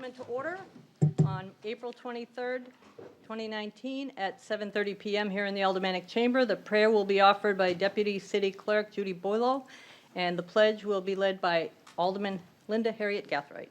Aldermen to order on April 23rd, 2019 at 7:30 p.m. here in the Aldermanic Chamber. The prayer will be offered by Deputy City Clerk Judy Boileau, and the pledge will be led by Alderman Linda Harriet Gathright.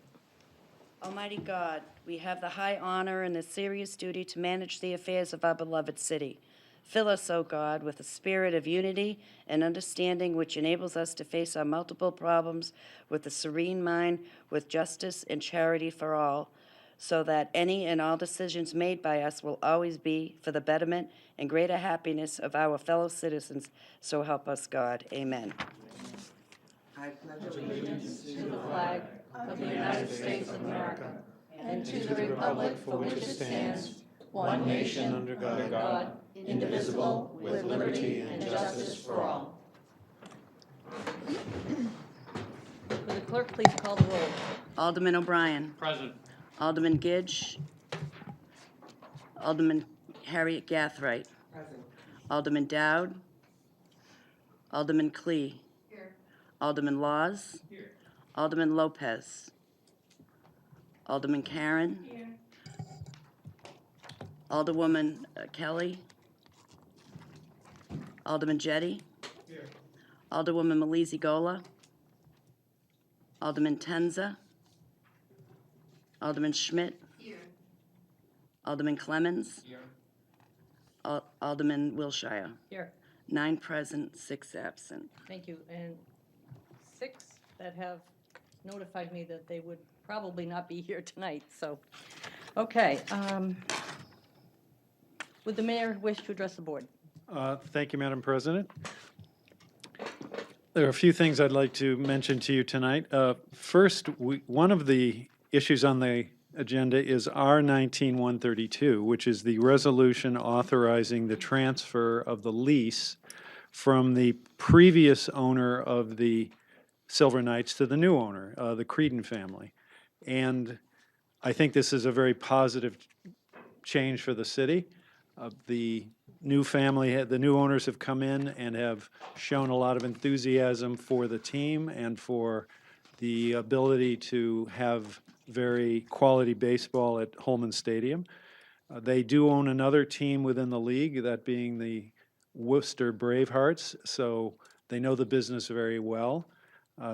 Almighty God, we have the high honor and the serious duty to manage the affairs of our beloved city. Fill us, O God, with a spirit of unity and understanding which enables us to face our multiple problems with a serene mind, with justice and charity for all, so that any and all decisions made by us will always be for the betterment and greater happiness of our fellow citizens. So help us, God. Amen. I pledge allegiance To the flag of the United States of America and to the republic for which it stands, one nation under God, indivisible, with liberty and justice for all. Will the clerk please call the roll? Alderman O'Brien. Present. Alderman Gidge. Alderman Harriet Gathright. present. Alderman Dowd. Alderman Clee. Here. Alderman Laws. Here. Alderman Lopez. Alderman Karen. Here. Alderwoman Kelly. Alderman Jettie. Here. Alderwoman Malizi Gola. Alderman Tenza. Alderman Schmidt. Here. Alderman Clemmons. Here. Alderman Wilshire. Here. 9 present, 6 absent. Thank you. And 6 that have notified me that they would probably not be here tonight, so, okay. Would the mayor wish to address the board? Thank you, Madam President. There are a few things I'd like to mention to you tonight. First, one of the issues on the agenda is R-19-132, which is the resolution authorizing the transfer of the lease from the previous owner of the Silver Knights to the new owner, the Creedon family. And I think this is a very positive change for the city. The new family, the new owners have come in and have shown a lot of enthusiasm for the team and for the ability to have very quality baseball at Holman Stadium. They do own another team within the league, that being the Worcester Bravehearts, so they know the business very well.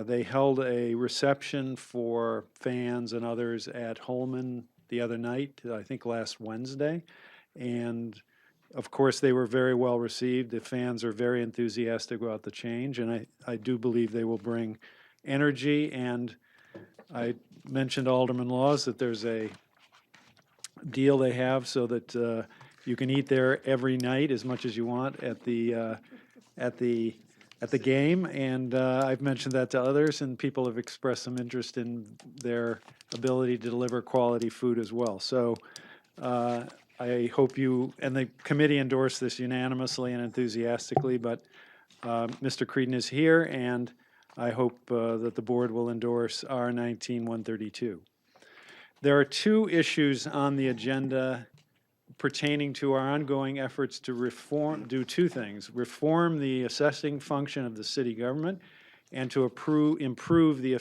They held a reception for fans and others at Holman the other night, I think last Wednesday, and of course they were very well received. The fans are very enthusiastic about the change, and I do believe they will bring energy. And I mentioned Alderman Laws that there's a deal they have so that you can eat there every night as much as you want at the game, and I've mentioned that to others, and people have expressed some interest in their ability to deliver quality food as well. So I hope you, and the committee endorsed this unanimously and enthusiastically, but Mr. Creedon is here, and I hope that the board will endorse R-19-132. There are 2 issues on the agenda pertaining to our ongoing efforts to do 2 things: reform the assessing function of the city government, and to improve the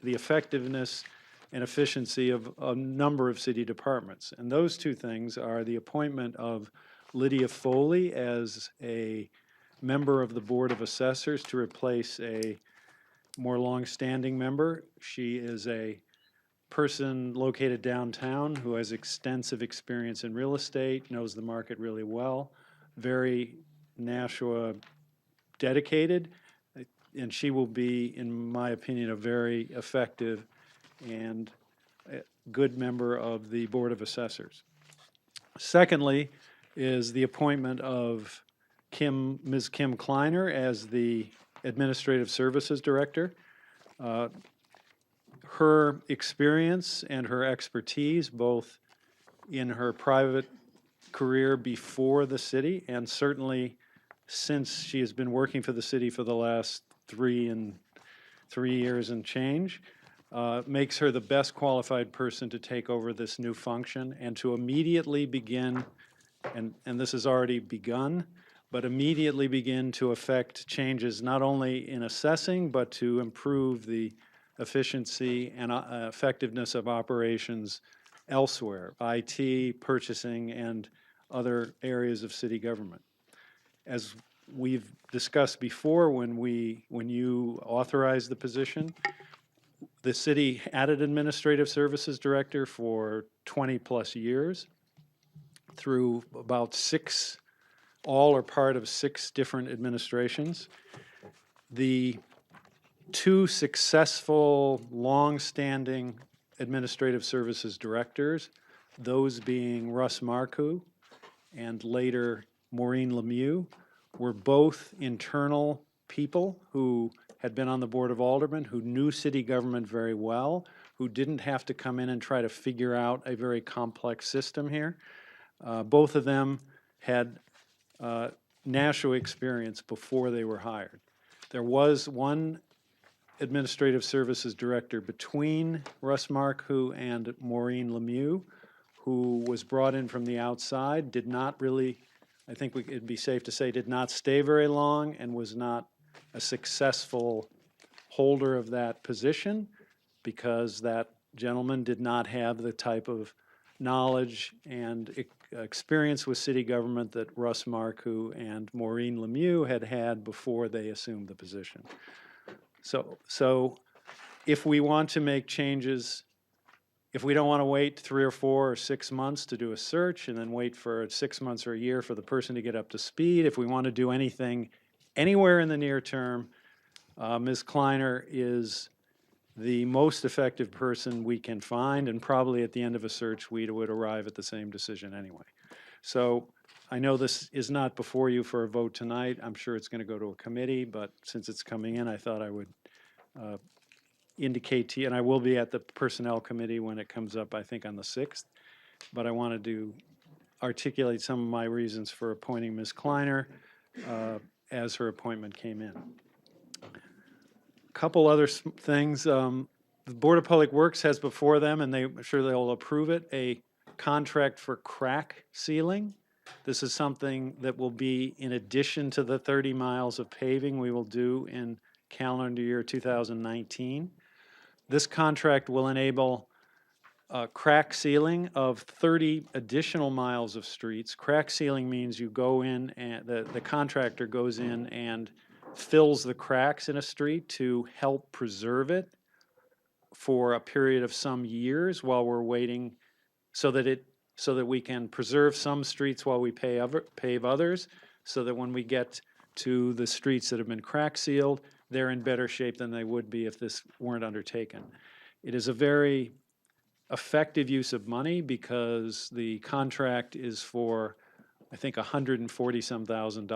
effectiveness and efficiency of a number of city departments. And those 2 things are the appointment of Lydia Foley as a member of the Board of Assessors to replace a more long-standing member. She is a person located downtown who has extensive experience in real estate, knows the market really well, very Nashua dedicated, and she will be, in my opinion, a very effective and a good member of the Board of Assessors. Secondly is the appointment of Ms. Kim Kleiner as the Administrative Services Director. Her experience and her expertise, both in her private career before the city and certainly since she has been working for the city for the last 3 years and change, makes her the best qualified person to take over this new function and to immediately begin, and this has already begun, but immediately begin to affect changes not only in assessing, but to improve the efficiency and effectiveness of operations elsewhere, IT, purchasing, and other areas of city government. As we've discussed before, when you authorized the position, the city had an administrative services director for 20-plus years through about 6, all or part of 6 different administrations. The 2 successful, long-standing administrative services directors, those being Russ Marcoux and later Maureen Lemieux, were both internal people who had been on the Board of Aldermen, who knew city government very well, who didn't have to come in and try to figure out a very complex system here. Both of them had national experience before they were hired. There was one administrative services director between Russ Marcoux and Maureen Lemieux, who was brought in from the outside, did not really, I think it'd be safe to say, did not stay very long and was not a successful holder of that position because that gentleman did not have the type of knowledge and experience with city government that Russ Marcoux and Maureen Lemieux had had before they assumed the position. So if we want to make changes, if we don't want to wait 3 or 4 or 6 months to do a search and then wait for 6 months or a year for the person to get up to speed, if we want to do anything anywhere in the near term, Ms. Kleiner is the most effective person we can find, and probably at the end of a search, we would arrive at the same decision anyway. So I know this is not before you for a vote tonight. I'm sure it's going to go to a committee, but since it's coming in, I thought I would indicate to you, and I will be at the Personnel Committee when it comes up, I think on the 6th, but I wanted to articulate some of my reasons for appointing Ms. Kleiner as her appointment came in. Couple other things. The Board of Public Works has before them, and I'm sure they'll approve it, a contract for crack sealing. This is something that will be in addition to the 30 miles of paving we will do in calendar year 2019. This contract will enable crack sealing of 30 additional miles of streets. Crack sealing means you go in and the contractor goes in and fills the cracks in a street to help preserve it for a period of some years while we're waiting so that we can preserve some streets while we pave others, so that when we get to the streets that have been crack sealed, they're in better shape than they would be if this weren't undertaken. It is a very effective use of money because the contract is for, I think, $140-some thousand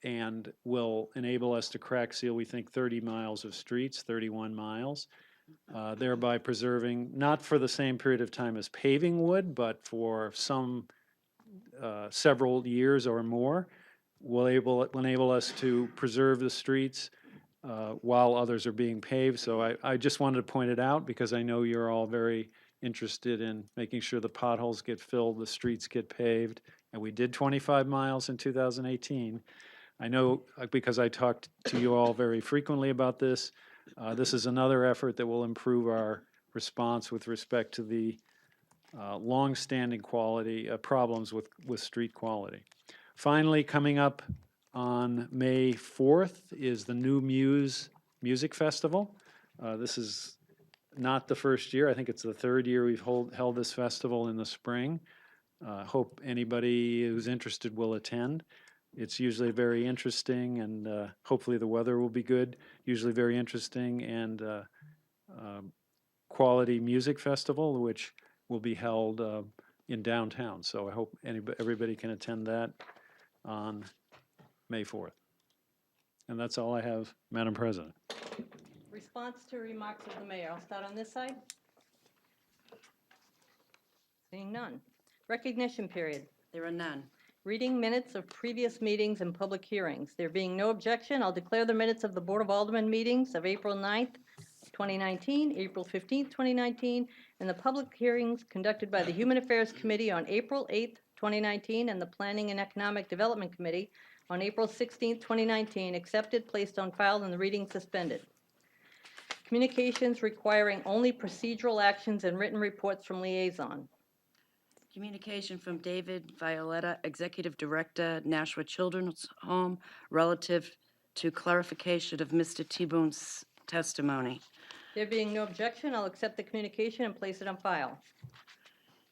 and will enable us to crack seal, we think, 30 miles of streets, 31 miles, thereby preserving, not for the same period of time as paving would, but for some several years or more, will enable us to preserve the streets while others are being paved. So I just wanted to point it out because I know you're all very interested in making sure the potholes get filled, the streets get paved, and we did 25 miles in 2018. I know because I talked to you all very frequently about this. This is another effort that will improve our response with respect to the long-standing quality problems with street quality. Finally, coming up on May 4th is the New Muse Music Festival. This is not the first year. I think it's the 3rd year we've held this festival in the spring. Hope anybody who's interested will attend. It's usually very interesting, and hopefully the weather will be good. Usually very interesting and quality music festival, which will be held in downtown. So I hope everybody can attend that on May 4th. And that's all I have, Madam President. Response to remarks of the mayor. I'll start on this side. Seeing none. Recognition period. There are none. Reading minutes of previous meetings and public hearings. There being no objection, I'll declare the minutes of the Board of Aldermen meetings of April 9th, 2019, April 15th, 2019, and the public hearings conducted by the Human Affairs Committee on April 8th, 2019, and the Planning and Economic Development Committee on April 16th, 2019, accepted, placed on file, and the reading suspended. Communications requiring only procedural actions and written reports from liaison. Communication from David Violetta, Executive Director, Nashua Children's Home, relative to clarification of Mr. T-Bone's testimony. There being no objection, I'll accept the communication and place it on file.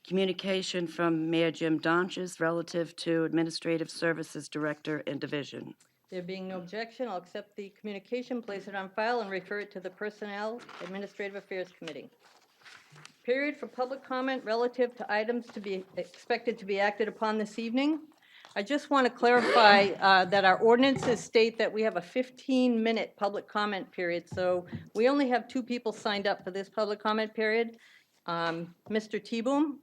Communication from Mayor Jim Donches relative to Administrative Services Director and Division. There being no objection, I'll accept the communication, place it on file, and refer it to the Personnel Administrative Affairs Committee. Period for public comment relative to items to be expected to be acted upon this evening. I just want to clarify that our ordinances state that we have a 15-minute public comment period, so we only have 2 people signed up for this public comment period. Mr. T-Boom?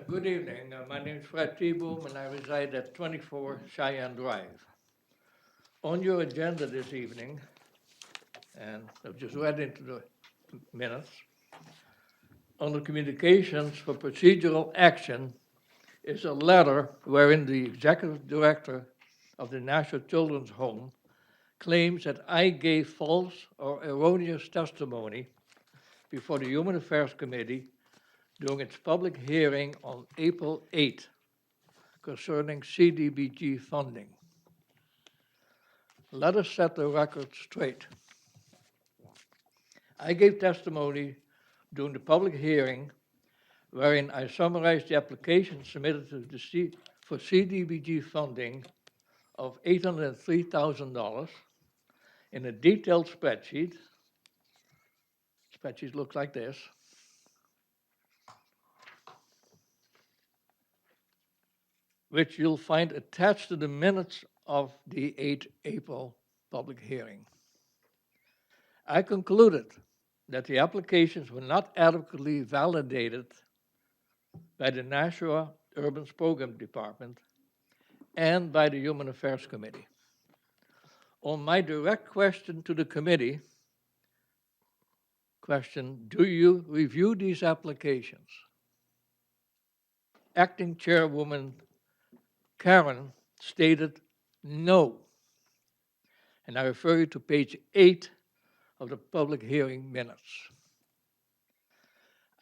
Good evening. My name is Fred T-Boom, and I reside at 24 Cheyenne Drive. On your agenda this evening, and I've just read into the minutes, under communications for procedural action is a letter wherein the executive director of the National Children's Home claims that I gave false or erroneous testimony before the Human Affairs Committee during its public hearing on April 8 concerning CDBG funding. Let us set the record straight. I gave testimony during the public hearing wherein I summarized the application submitted to the for CDBG funding of $803,000 in a detailed spreadsheet. Spreadsheet looks like this. Which you'll find attached to the minutes of the 8 April public hearing. I concluded that the applications were not adequately validated by the Nashua Urban Program Department and by the Human Affairs Committee. On my direct question to the committee, do you review these applications? Acting Chairwoman Karen stated no. And I refer you to page 8 of the public hearing minutes.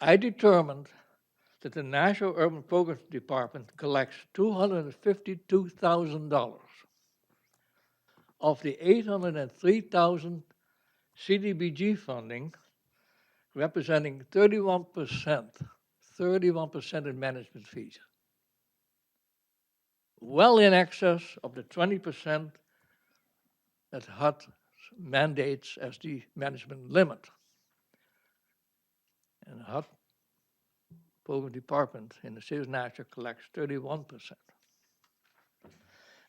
I determined that the National Urban Programs Department collects $252,000 of the $803,000 CDBG funding, representing 31% in management fees. Well in excess of the 20% that HUD mandates as the management limit. And HUD Program Department in the City of Nashua collects 31%.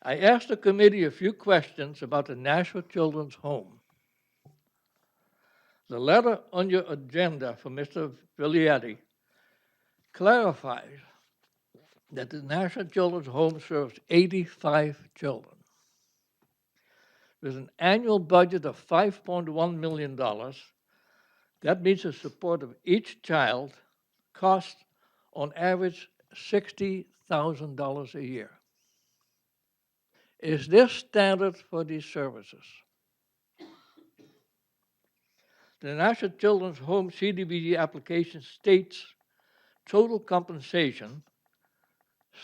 I asked the committee a few questions about the Nashua Children's Home. The letter on your agenda from Mr. Viglietti clarifies that the National Children's Home serves 85 children. With an annual budget of $5.1 million, that means the support of each child costs on average $60,000 a year. Is this standard for these services? The National Children's Home CDBG application states total compensation,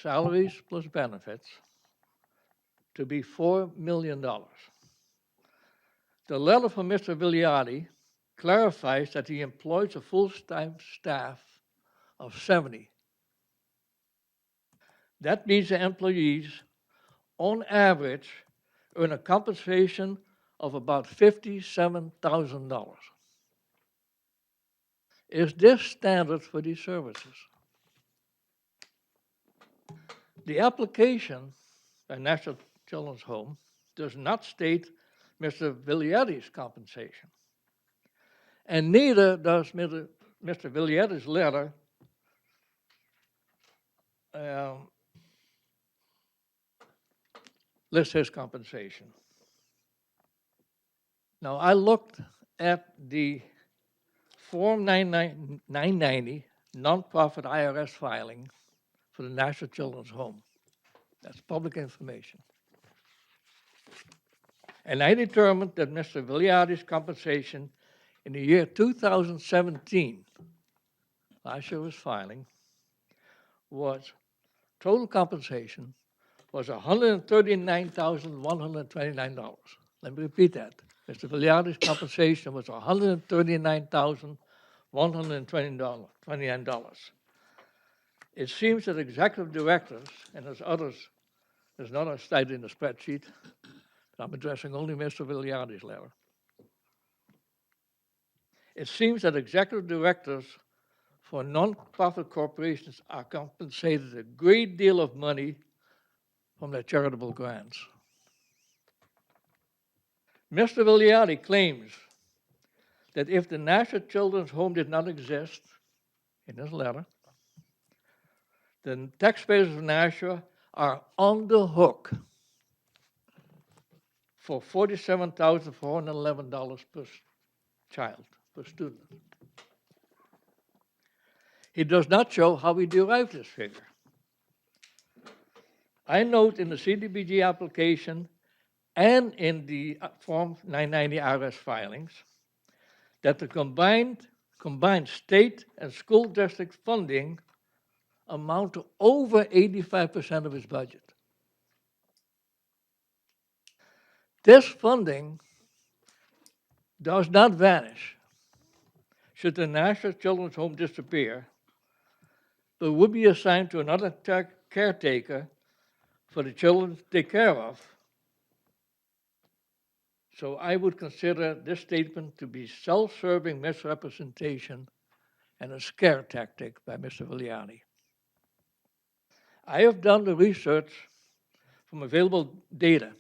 salaries plus benefits, to be $4 million. The letter from Mr. Viglietti clarifies that he employs a full-time staff of 70. That means the employees, on average, earn a compensation of about $57,000. Is this standard for these services? The application by National Children's Home does not state Mr. Viglietti's compensation, and neither does Mr. Viglietti's letter list his compensation. Now, I looked at the Form 990 nonprofit IRS filing for the National Children's Home. That's public information. And I determined that Mr. Viliardi's compensation in the year 2017, last year was filing, was, total compensation was $139,129. Let me repeat that. Mr. Viliardi's compensation was $139,129. It seems that executive directors, and there's others, there's not a stated in the spreadsheet, I'm addressing only Mr. Viliardi's letter. It seems that executive directors for nonprofit corporations are compensated a great deal of money from their charitable grants. Mr. Viliardi claims that if the National Children's Home did not exist, in his letter, the taxpayers of Nashua are on the hook for $47,411 per child, per student. He does not show how he derived this figure. I note in the CDBG application and in the Form 990 IRS filings that the combined state and school district funding amount to over 85% of his budget. This funding does not vanish should the National Children's Home disappear, but would be assigned to another caretaker for the children to take care of. So I would consider this statement to be self-serving misrepresentation and a scare tactic by Mr. Viliardi. I have done the research from available data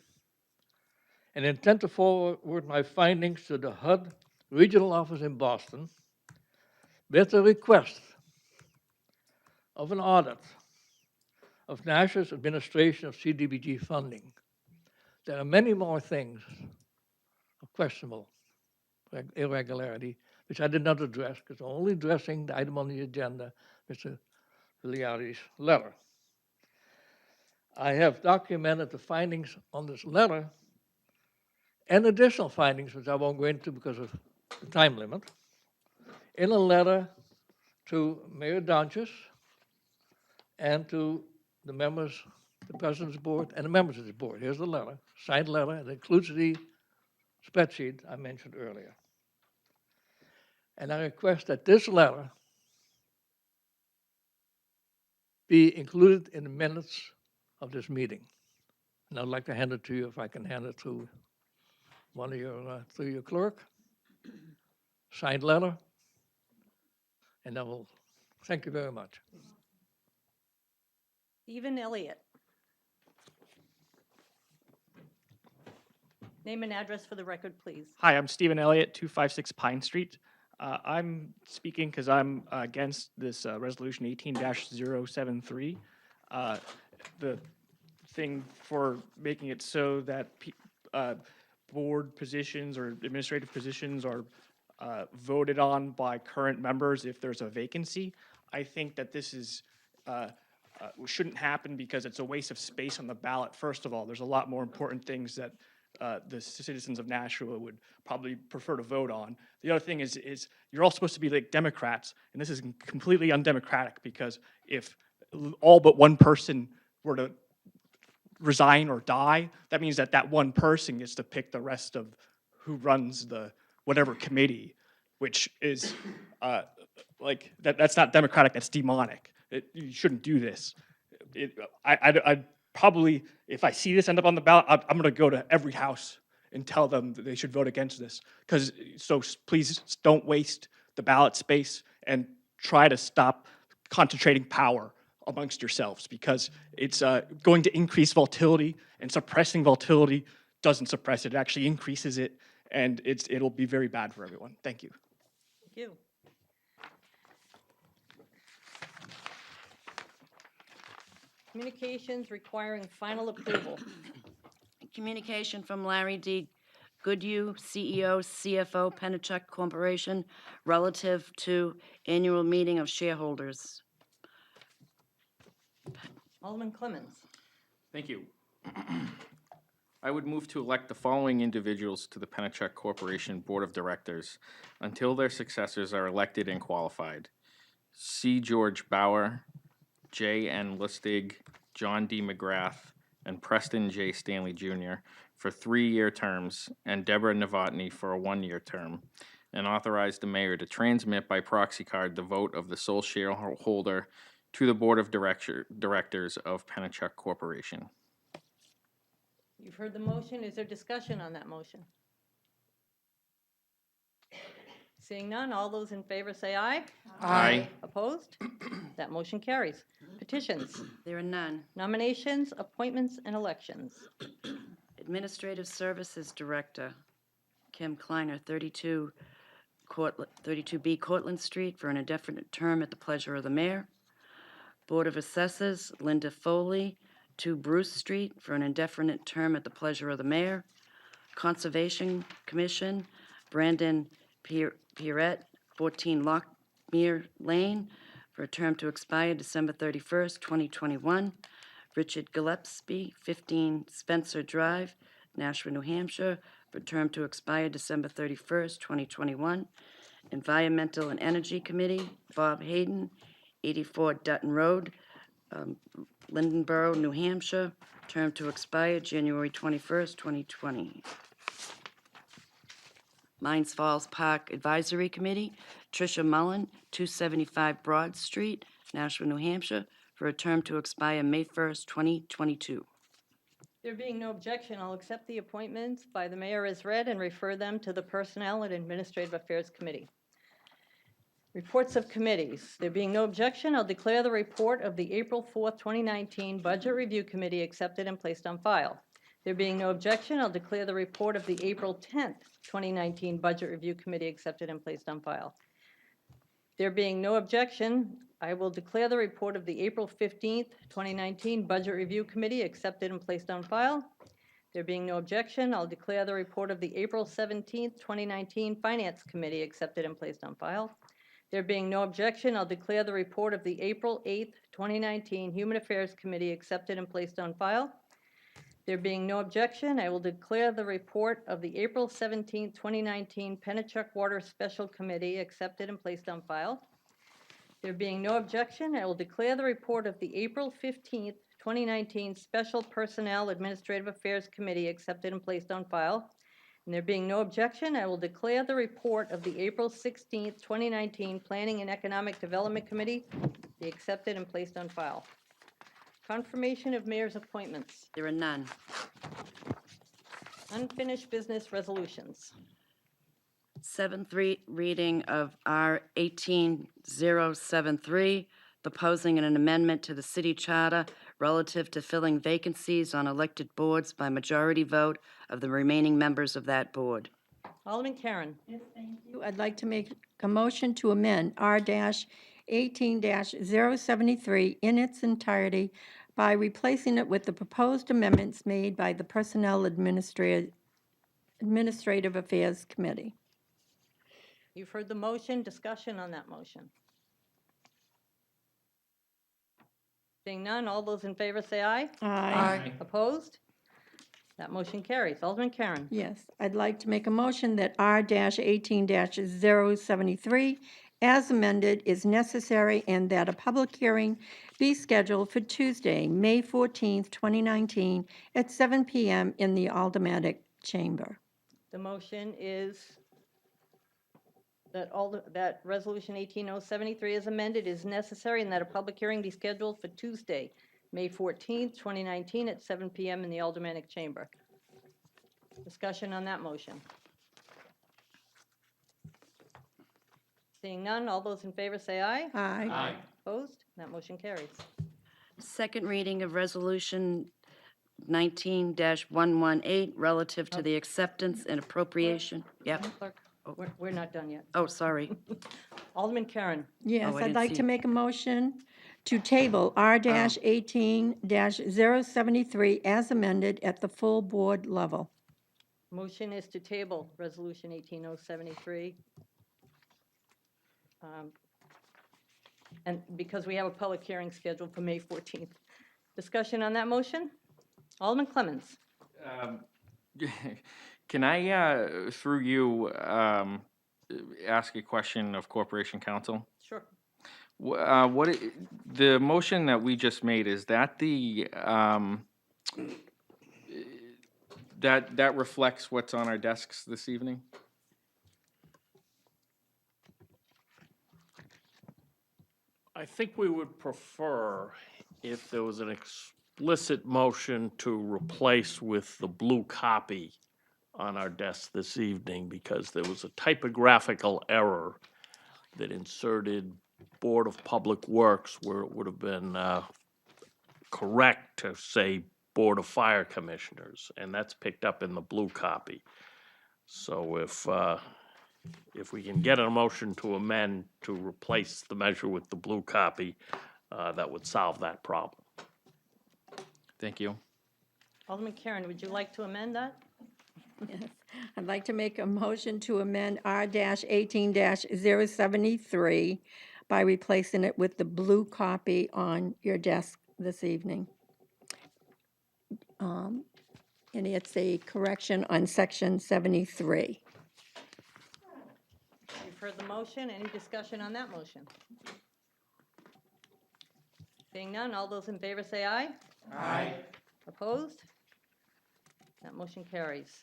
and intend to forward my findings to the HUD regional office in Boston with a request of an audit of Nashua's administration of CDBG funding. There are many more things of questionable irregularity, which I did not address because I'm only addressing the item on the agenda, Mr. Viliardi's letter. I have documented the findings on this letter and additional findings, which I won't go into because of the time limit, in a letter to Mayor Donchis and to the members, the President's Board, and the members of the board. Here's the letter, signed letter. It includes the spreadsheet I mentioned earlier. And I request that this letter be included in the minutes of this meeting. And I'd like to hand it to you if I can hand it through one of your, through your clerk. Signed letter. And I will, thank you very much. Stephen Elliott. Name and address for the record, please. Hi, I'm Stephen Elliott, 256 Pine Street. I'm speaking because I'm against this resolution 18-073. The thing for making it so that board positions or administrative positions are voted on by current members if there's a vacancy. I think that this is shouldn't happen because it's a waste of space on the ballot. First of all, there's a lot more important things that the citizens of Nashua would probably prefer to vote on. The other thing is you're all supposed to be like Democrats, and this is completely undemocratic because if all but one person were to resign or die, that means that that one person gets to pick the rest of who runs the whatever committee, which is like that's not democratic. That's demonic. You shouldn't do this. I'd probably, if I see this end up on the ballot, I'm going to go to every house and tell them that they should vote against this. So please don't waste the ballot space and try to stop concentrating power amongst yourselves because it's going to increase volatility, and suppressing volatility doesn't suppress it. It actually increases it, and it'll be very bad for everyone. Thank you. Thank you. Communications requiring final approval. Communication from Larry D. Goodhue, CEO, CFO, Penachuk Corporation, relative to annual meeting of shareholders. Alderman Clemmons. Thank you. I would move to elect the following individuals to the Pennachuck Corporation Board of Directors until their successors are elected and qualified. C. George Bauer, J. N. Lustig, John D. McGrath, and Preston J. Stanley Jr. for 3-year terms, and Deborah Novotny for a 1-year term, and authorize the mayor to transmit by proxy card the vote of the sole shareholder to the Board of Directors of Pennachuck Corporation. You've heard the motion. Is there discussion on that motion? Seeing none, all those in favor say aye. Aye. Opposed? That motion carries. Petitions, There are none. nominations, appointments, and elections. Administrative Services Director, Kim Kleiner, 32B Cortlandt Street, for an indefinite term at the pleasure of the mayor. Board of Assessors, Linda Foley, 2 Bruce Street, for an indefinite term at the pleasure of the mayor. Conservation Commission, Brandon Pierrette, 14 Lockmere Lane, for a term to expire December 31st, 2021. Richard Gillespie, 15 Spencer Drive, Nashua, New Hampshire, for a term to expire December 31st, 2021. Environmental and Energy Committee, Bob Hayden, 84 Dutton Road, Lindenborough, New Hampshire, term to expire January 21st, 2020. Mines Falls Park Advisory Committee, Tricia Mullen, 275 Broad Street, Nashua, New Hampshire, for a term to expire May 1st, 2022. There being no objection, I'll accept the appointments by the mayor as read and refer them to the Personnel and Administrative Affairs Committee. Reports of committees. There being no objection, I'll declare the report of the April 4th, 2019 Budget Review Committee accepted and placed on file. There being no objection, I'll declare the report of the April 10th, 2019 Budget Review Committee accepted and placed on file. There being no objection, I will declare the report of the April 15th, 2019 Budget Review Committee accepted and placed on file. There being no objection, I'll declare the report of the April 17th, 2019 Finance Committee accepted and placed on file. There being no objection, I'll declare the report of the April 8th, 2019 Human Affairs Committee accepted and placed on file. There being no objection, I will declare the report of the April 17th, 2019 Pennachuck Water Special Committee accepted and placed on file. There being no objection, I will declare the report of the April 15th, 2019 Special Personnel Administrative Affairs Committee accepted and placed on file. And there being no objection, I will declare the report of the April 16th, 2019 Planning and Economic Development Committee be accepted and placed on file. Confirmation of mayor's appointments. There are none. Unfinished business resolutions. 7th reading of R 18073, proposing an amendment to the city charter relative to filling vacancies on elected boards by majority vote of the remaining members of that board. Alderman Karen. I'd like to make a motion to amend R-18-073 in its entirety by replacing it with the proposed amendments made by the Personnel Administrative Affairs Committee. You've heard the motion. Discussion on that motion. Seeing none, all those in favor say aye. Aye. Opposed? That motion carries. Alderman Karen. Yes, I'd like to make a motion that R-18-073, as amended, is necessary and that a public hearing be scheduled for Tuesday, May 14th, 2019, at 7 p.m. in the Aldermanic Chamber. The motion is that Resolution 18073 as amended is necessary and that a public hearing be scheduled for Tuesday, May 14th, 2019, at 7 p.m. in the Aldermanic Chamber. Discussion on that motion. Seeing none, all those in favor say aye. Aye. Opposed? That motion carries. 2nd reading of Resolution 19-118, relative to the acceptance and appropriation. Yep. Clerk, we're not done yet. Oh, sorry. Alderman Karen. Yes, I I'd didn't like see to it. make a motion to table R-18-073 as amended at the full board level. Motion is to table Resolution 18073. And because we have a public hearing scheduled for May 14th. Discussion on that motion? Alderman Clemmons. Can I, through you, ask a question of Corporation Counsel? Sure. The motion that we just made, is that that reflects what's on our desks this evening? I think we would prefer if there was an explicit motion to replace with the blue copy on our desk this evening, because there was a typographical error that inserted Board of Public Works where it would have been correct to say Board of Fire Commissioners, and that's picked up in the blue copy. So if we can get a motion to amend to replace the measure with the blue copy, that would solve that problem. Thank you. Alderman Karen, would you like to amend that? Yes. I'd like to make a motion to amend R-18-073 by replacing it with the blue copy on your desk this evening. And it's a correction on section 73. You've heard the motion. Any discussion on that motion? Seeing none, all those in favor say aye. Aye. Opposed? That motion carries.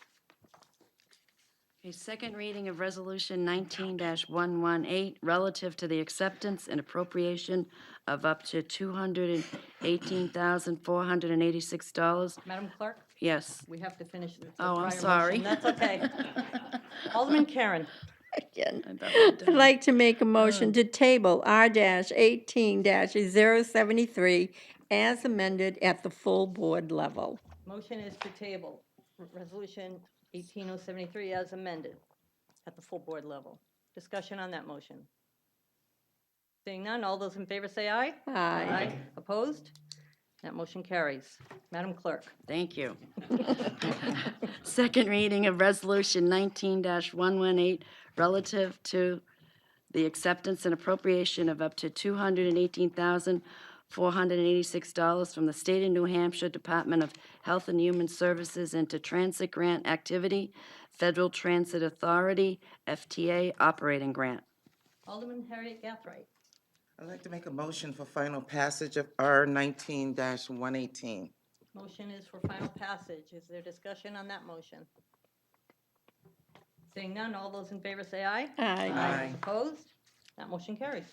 Okay, second reading of Resolution 19-118, relative to the acceptance and appropriation of up to $218,486. Madam Clerk, Yes. we have to finish the Oh, I'm prior sorry. motion. That's okay. Alderman Karen, Again, I thought we were I'd done. like to make a motion to table R-18-073 as amended at the full board level. motion is to table Resolution 18073 as amended at the full board level. Discussion on that motion. Seeing none, all those in favor say aye. Aye. Opposed? That motion carries. Madam Clerk. Thank you. Second reading of Resolution 19-118, relative to the acceptance and appropriation of up to $218,486 from the State of New Hampshire Department of Health and Human Services into Transit Grant Activity, Federal Transit Authority, FTA Operating Grant. Alderman Harriet Gathright. I'd like to make a motion for final passage of R-19-118. Motion is for final passage. Is there discussion on that motion? Seeing none, all those in favor say aye. Aye. Opposed? That motion carries.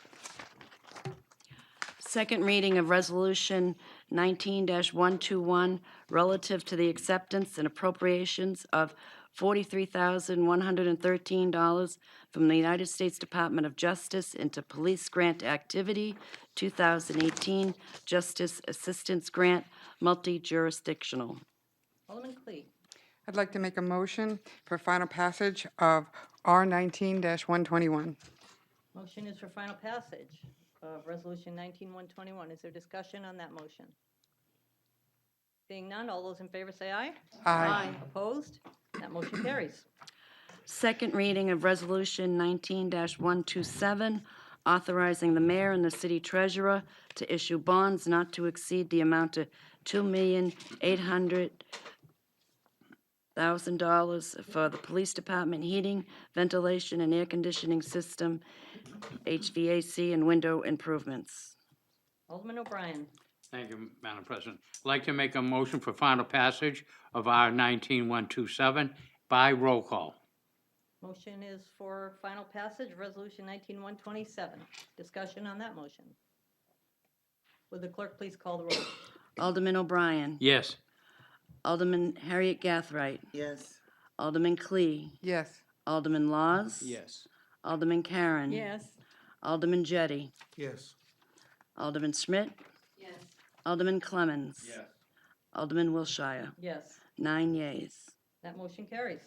Second reading of Resolution 19-121, relative to the acceptance and appropriations of $43,113 from the United States Department of Justice into Police Grant Activity 2018 Justice Assistance Grant, multi-jurisdictional. Alderman Clee. I'd like to make a motion for final passage of R-19-121. Motion is for final passage of Resolution 19-121. Is there discussion on that motion? Seeing none, all those in favor say aye. Aye. Opposed? That motion carries. Second reading of Resolution 19-127, authorizing the mayor and the city treasurer to issue bonds not to exceed the amount of $2,800,000 for the police department heating, ventilation, and air conditioning system, HVAC, and window improvements. Alderman O'Brien. Thank you, Madam President. I'd like to make a motion for final passage of R-19-127 by roll call. Motion is for final passage of Resolution 19-127. Discussion on that motion. Would the clerk please call the roll? Alderman O'Brien. Yes. Alderman Harriet Gathright. Yes. Alderman Clee. Yes. Alderman Laws. Yes. Alderman Karen. Yes. Alderman Jettie. Yes. Alderman Schmidt. Yes. Alderman Clemmons. Yes. Alderman Wilshire. Yes. 9 yeas. That motion carries.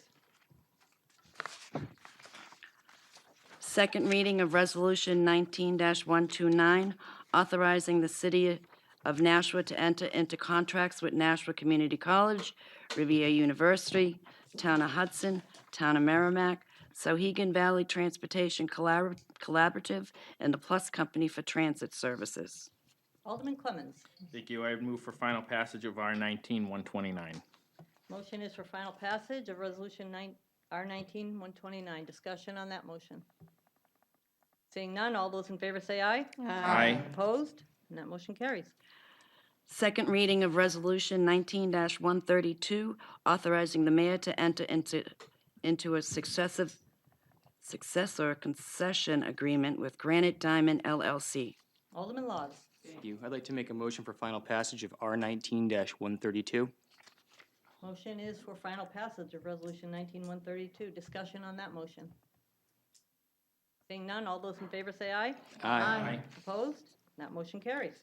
Second reading of Resolution 19-129, authorizing the City of Nashua to enter into contracts with Nashua Community College, Riviera University, Town of Hudson, Town of Merrimack, Sauhegan Valley Transportation Collaborative, and the Plus Company for Transit Services. Alderman Clemmons. Thank you. I would move for final passage of R-19-129. Motion is for final passage of Resolution R19-129. Discussion on that motion. Seeing none, all those in favor say aye. Aye. Opposed? And that motion carries. Second reading of Resolution 19-132, authorizing the mayor to enter into a successor concession agreement with Granite Diamond LLC. Alderman Laws. Thank you. I'd like to make a motion for final passage of R19-132. Motion is for final passage of Resolution 19-132. Discussion on that motion. Seeing none, all those in favor say aye. Aye. Opposed? That motion carries.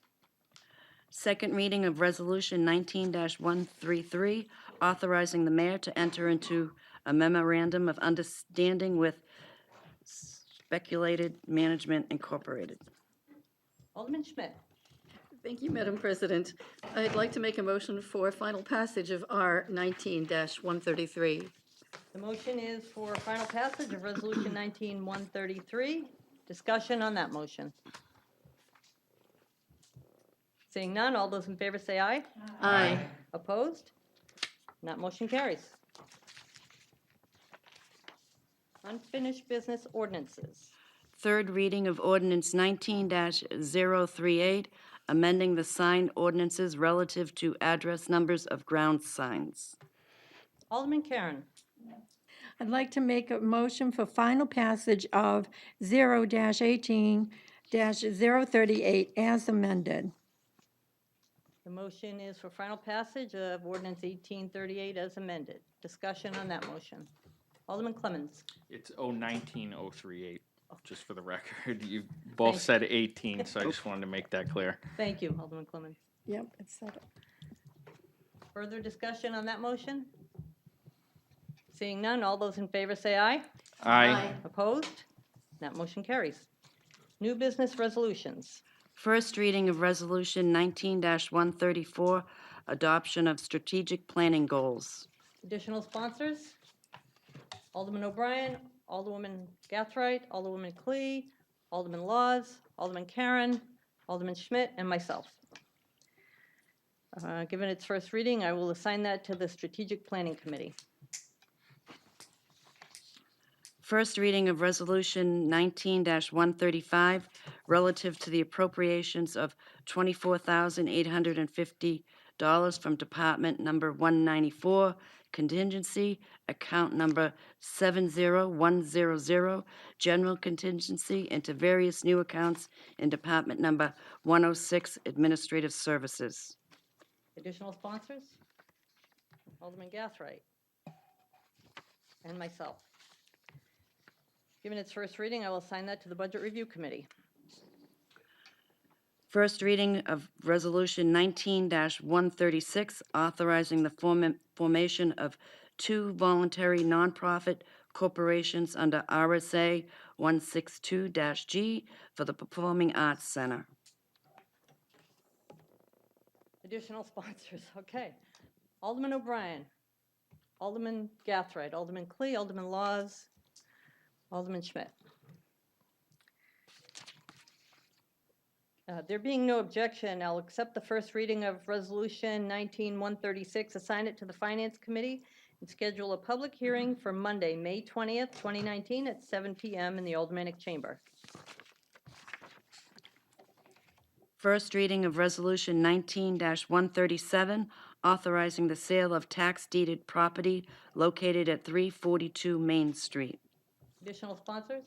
Second reading of Resolution 19-133, authorizing the mayor to enter into a memorandum of understanding with Speculated Management Incorporated. Alderman Schmidt. Thank you, Madam President. I'd like to make a motion for final passage of R 19-133. The motion is for final passage of Resolution 19-133. Discussion on that motion. Seeing none, all those in favor say aye. Aye. Opposed? And that motion carries. Unfinished business ordinances. Third reading of Ordinance 19-038, amending the sign ordinances relative to address numbers of ground signs. Alderman Karen. I'd like to make a motion for final passage of 0-18-038 as amended. The motion is for final passage of Ordinance 1838 as amended. Discussion on that motion. Alderman Clemmons. It's 019-038, just for the record. You both said 18, so I just wanted to make that clear. Thank you, Alderman Clemmons. Yep, it's settled. Further discussion on that motion? Seeing none, all those in favor say aye. Aye. Opposed? That motion carries. New business resolutions. First reading of Resolution 19-134, adoption of strategic planning goals. Additional sponsors? Alderman O'Brien, Alderwoman Gathright, Alderwoman Clee, Alderman Laws, Alderman Karen, Alderman Schmidt, and myself. Given its first reading, I will assign that to the Strategic Planning Committee. First reading of Resolution 19-135, relative to the appropriations of $24,850 from Department Number 194, contingency, account number 70100, general contingency, into various new accounts in Department Number 106, administrative services. Additional sponsors? Alderman Gathright and myself. Given its first reading, I will assign that to the Budget Review Committee. First reading of Resolution 19-136, authorizing the formation of 2 voluntary nonprofit corporations under RSA 162-G for the Performing Arts Center. Additional sponsors, okay. Alderman O'Brien, Alderman Gathright, Alderman Clee, Alderman Laws, Alderman Schmidt. There being no objection, I'll accept the first reading of Resolution 19-136, assign it to the Finance Committee, and schedule a public hearing for Monday, May 20th, 2019 at 7 p.m. in the Aldermanic Chamber. First reading of Resolution 19-137, authorizing the sale of tax-deeded property located at 342 Main Street. Additional sponsors?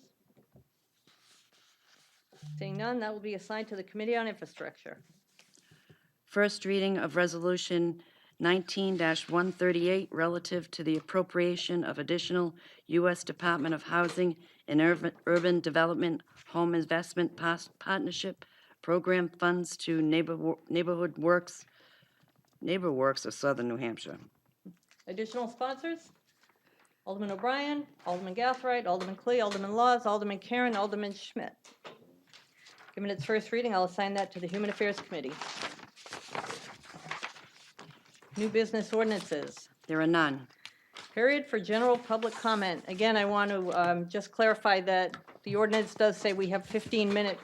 Seeing none, that will be assigned to the Committee on Infrastructure. First reading of Resolution 19-138, relative to the appropriation of additional U.S. Department of Housing and Urban Development Home Investment Partnership Program funds to Neighborhood Works of Southern New Hampshire. Additional sponsors? Alderman O'Brien, Alderman Gathright, Alderman Clee, Alderman Laws, Alderman Karen, Alderman Schmidt. Given its first reading, I'll assign that to the Human Affairs Committee. New business ordinances. There are none. Period for general public comment. Again, I want to just clarify that the ordinance does say we have 15-minute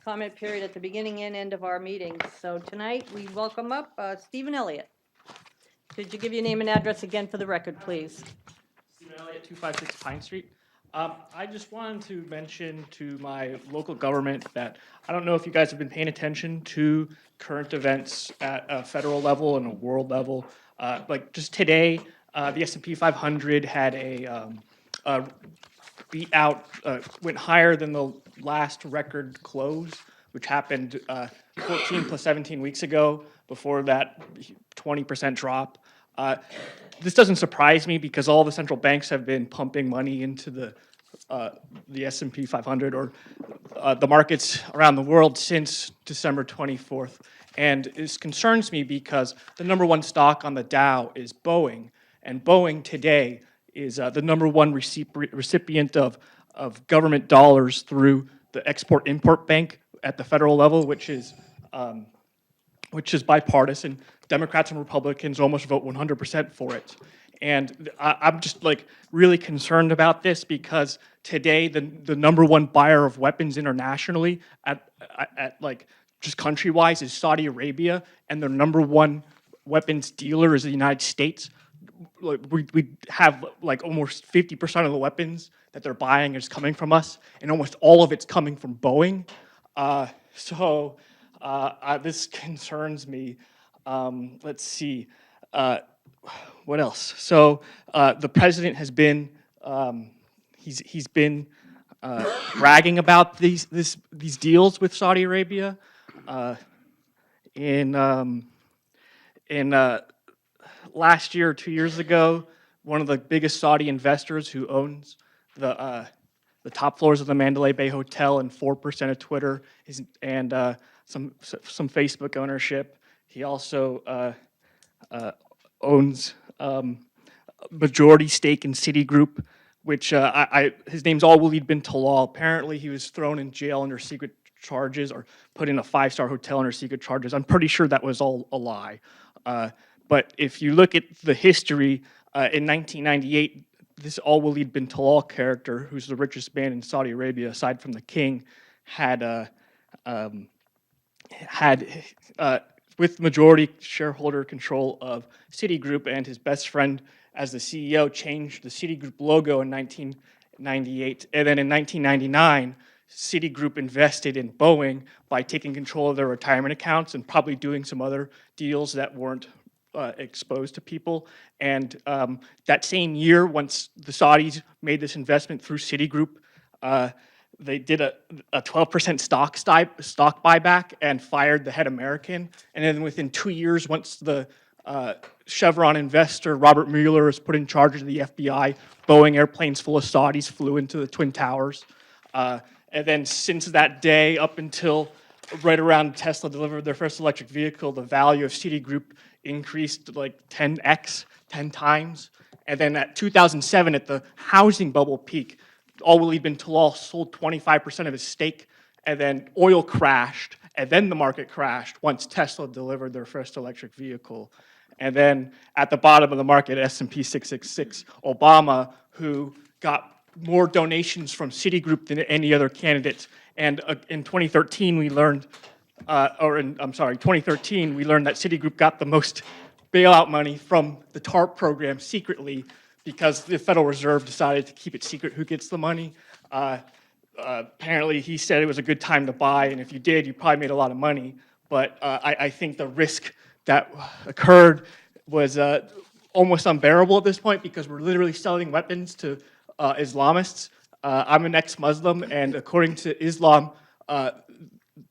comment period at the beginning and end of our meetings. So tonight, we welcome up Stephen Elliott. Could you give your name and address again for the record, please? Stephen Elliott, 256 Pine Street. I just wanted to mention to my local government that I don't know if you guys have been paying attention to current events at a federal level and a world level. Like just today, the S&P 500 had beat out, went higher than the last record close, which happened 14 plus 17 weeks ago before that 20% drop. This doesn't surprise me because all the central banks have been pumping money into the S&P 500 or the markets around the world since December 24th. And this concerns me because the number one stock on the Dow is Boeing, and Boeing today is the number one recipient of government dollars through the Export-Import Bank at the federal level, which is bipartisan. Democrats and Republicans almost vote 100% for it. And I'm just like really concerned about this because today the number one buyer of weapons internationally at like just country-wise is Saudi Arabia, and their number one weapons dealer is the United States. Like we have like almost 50% of the weapons that they're buying is coming from us, and almost all of it's coming from Boeing. This concerns me. Let's see. What else? So the president has been he's been bragging about these deals with Saudi Arabia. In last year or 2 years ago, one of the biggest Saudi investors who owns the top floors of the Mandalay Bay Hotel and 4% of Twitter and some Facebook ownership. He also owns majority stake in Citigroup, which his name's Al-Walid bin Talal. Apparently, he was thrown in jail under secret charges or put in a 5-star hotel under secret charges. I'm pretty sure that was all a lie. But if you look at the history, in 1998, this Al-Walid bin Talal character, who's the richest man in Saudi Arabia aside from the king, had with majority shareholder control of Citigroup, and his best friend as the CEO changed the Citigroup logo in 1998. And then in 1999, Citigroup invested in Boeing by taking control of their retirement accounts and probably doing some other deals that weren't exposed to people. And that same year, once the Saudis made this investment through Citigroup, they did a 12% stock buyback and fired the head American. And then within 2 years, once the Chevron investor Robert Mueller was put in charge of the FBI, Boeing airplanes full of Saudis flew into the Twin Towers. And then since that day up until right around Tesla delivered their first electric vehicle, the value of Citigroup increased like 10 times. And then at 2007, at the housing bubble peak, Al-Walid bin Talal sold 25% of his stake, and then oil crashed, and then the market crashed once Tesla delivered their first electric vehicle. And then at the bottom of the market, S&P 666, Obama, who got more donations from Citigroup than any other candidate. And in 2013, we learned, 2013, we learned that Citigroup got the most bailout money from the TARP program secretly, because the Federal Reserve decided to keep it secret who gets the money. Apparently, he said it was a good time to buy, and if you did, you probably made a lot of money. But I think the risk that occurred was almost unbearable at this point, because we're literally selling weapons to Islamists. I'm an ex-Muslim, and according to Islam,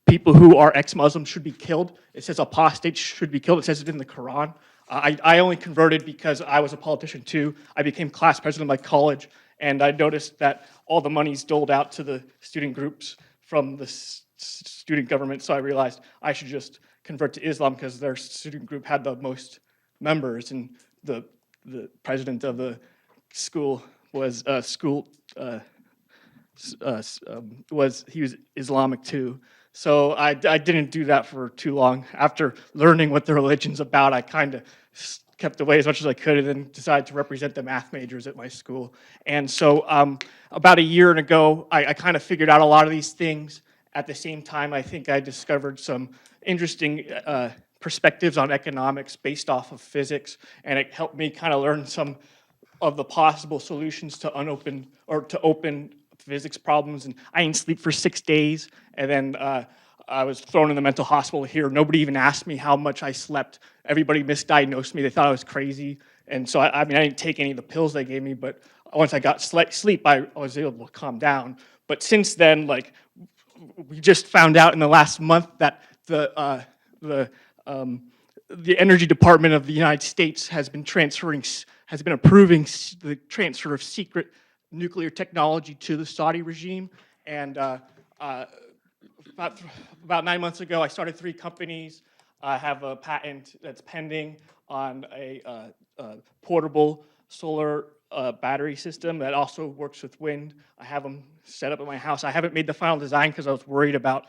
people who are ex-Muslim should be killed. It says apostates should be killed. It says it in the Quran. I only converted because I was a politician too. I became class president of my college, and I noticed that all the money's doled out to the student groups from the student government, so I realized I should just convert to Islam because their student group had the most members, and the president of the school was he was Islamic too. So I didn't do that for too long. After learning what the religion's about, I kind of kept away as much as I could, and then decided to represent the math majors at my school. And so about a year ago, I kind of figured out a lot of these things. At the same time, I think I discovered some interesting perspectives on economics based off of physics, and it helped me kind of learn some of the possible solutions to open physics problems. And I didn't sleep for 6 days, and then I was thrown in the mental hospital here. Nobody even asked me how much I slept. Everybody misdiagnosed me. They thought I was crazy. And so, I mean, I didn't take any of the pills they gave me, but once I got sleep, I was able to calm down. But since then, like, we just found out in the last month that the Energy Department of the United States has been approving the transfer of secret nuclear technology to the Saudi regime. And about 9 months ago, I started 3 companies. I have a patent that's pending on a portable solar battery system that also works with wind. I have them set up at my house. I haven't made the final design because I was worried about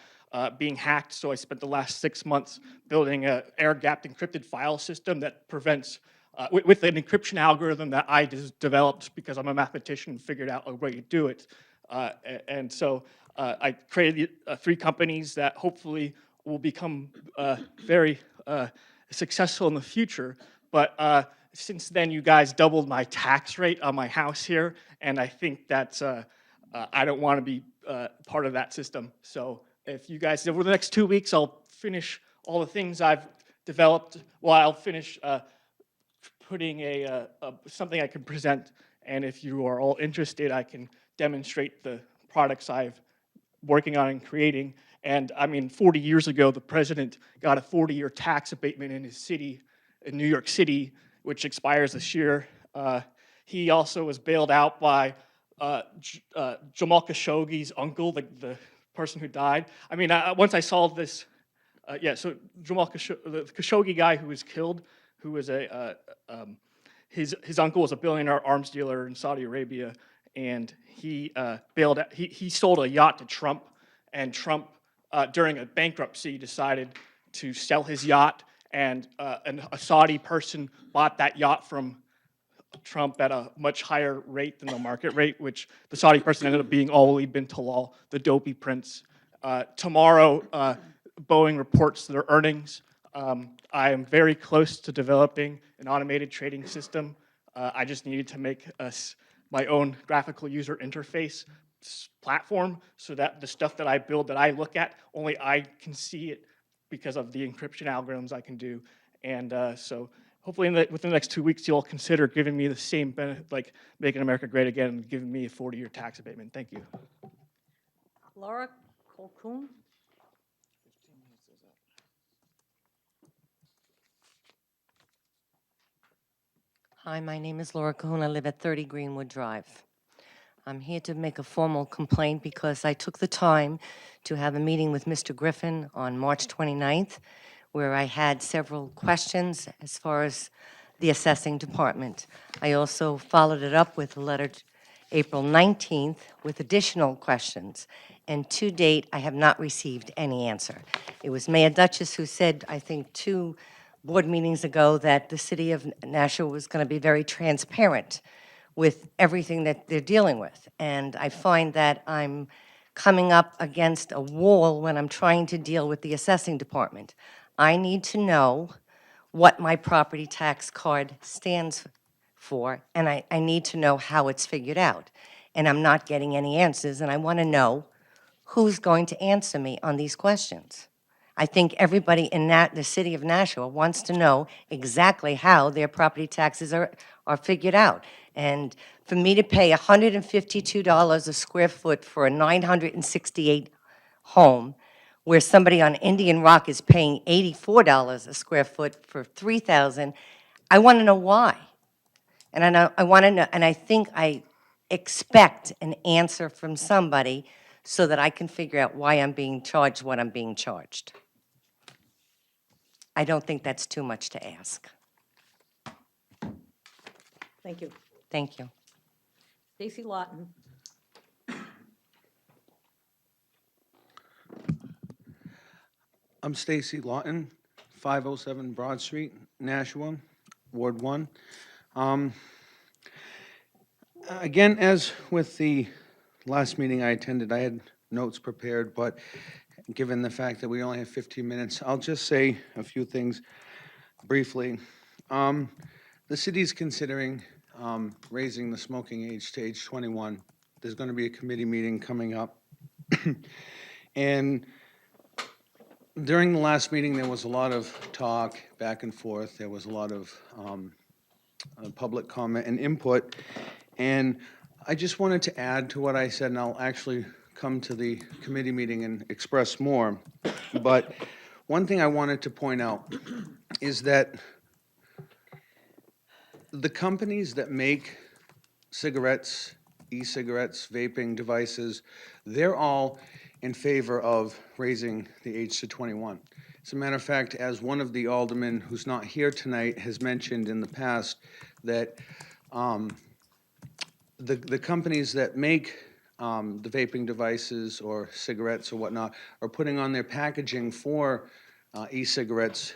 being hacked, so I spent the last 6 months building an air-gapped encrypted file system that prevents, with an encryption algorithm that I just developed because I'm a mathematician and figured out a way to do it. And so I created 3 companies that hopefully will become very successful in the future. But since then, you guys doubled my tax rate on my house here, and I think that's, I don't want to be part of that system. So if you guys, over the next 2 weeks, I'll finish all the things I've developed. Well, I'll finish putting something I can present, and if you are all interested, I can demonstrate the products I've working on and creating. And I mean, 40 years ago, the president got a 40-year tax abatement in his city, in New York City, which expires this year. He also was bailed out by Jamal Khashoggi's uncle, the person who died. I mean, once I saw this, so Jamal Khashoggi, the Khashoggi guy who was killed, who was his uncle was a billionaire arms dealer in Saudi Arabia, and he bailed out. He sold a yacht to Trump, and Trump, during a bankruptcy, decided to sell his yacht, and a Saudi person bought that yacht from Trump at a much higher rate than the market rate, which the Saudi person ended up being Ali bin Talal, the dopey prince. Tomorrow, Boeing reports their earnings. I am very close to developing an automated trading system. I just needed to make my own graphical user interface platform so that the stuff that I build, that I look at, only I can see it because of the encryption algorithms I can do. And so hopefully within the next 2 weeks, you'll consider giving me the same benefit, like making America great again and giving me a 40-year tax abatement. Thank you. Laura Colquhoun? Hi, my name is Laura Cahoon. I live at 30 Greenwood Drive. I'm here to make a formal complaint because I took the time to have a meeting with Mr. Griffin on March 29th, where I had several questions as far as the assessing department. I also followed it up with a letter April 19th with additional questions. And to date, I have not received any answer. It was Mayor Duchess who said, I think, 2 board meetings ago that the city of Nashua was going to be very transparent with everything that they're dealing with. And I find that I'm coming up against a wall when I'm trying to deal with the assessing department. I need to know what my property tax card stands for, and I need to know how it's figured out. And I'm not getting any answers, and I want to know who's going to answer me on these questions. I think everybody in the city of Nashua wants to know exactly how their property taxes are figured out. And for me to pay $152 a square foot for a 968 home, where somebody on Indian Rock is paying $84 a square foot for 3,000, I want to know why. And I want to know, and I think I expect an answer from somebody so that I can figure out why I'm being charged what I'm being charged. I don't think that's too much to ask. Thank you. Thank you. Stacy Lawton? I'm Stacy Lawton, 507 Broad Street, Nashua, Ward 1. Again, as with the last meeting I attended, I had notes prepared, but given the fact that we only have 15 minutes, I'll just say a few things briefly. The city's considering raising the smoking age to age 21. There's going to be a committee meeting coming up. And during the last meeting, there was a lot of talk back and forth. There was a lot of public comment and input. And I just wanted to add to what I said, and I'll actually come to the committee meeting and express more. But one thing I wanted to point out is that the companies that make cigarettes, e-cigarettes, vaping devices, they're all in favor of raising the age to 21. As a matter of fact, as one of the aldermen who's not here tonight has mentioned in the past, that the companies that make the vaping devices or cigarettes or whatnot are putting on their packaging for e-cigarettes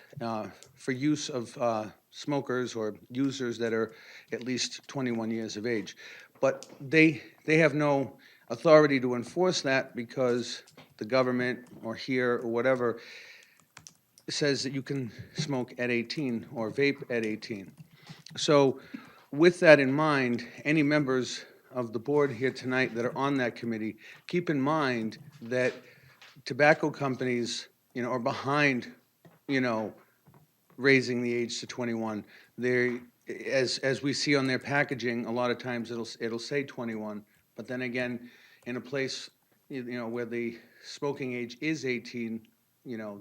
for use of smokers or users that are at least 21 years of age. But they have no authority to enforce that because the government or here or whatever says that you can smoke at 18 or vape at 18. So with that in mind, any members of the board here tonight that are on that committee, keep in mind that tobacco companies, are behind, raising the age to 21. They, as we see on their packaging, a lot of times it'll say 21, but then again, in a place, where the smoking age is 18,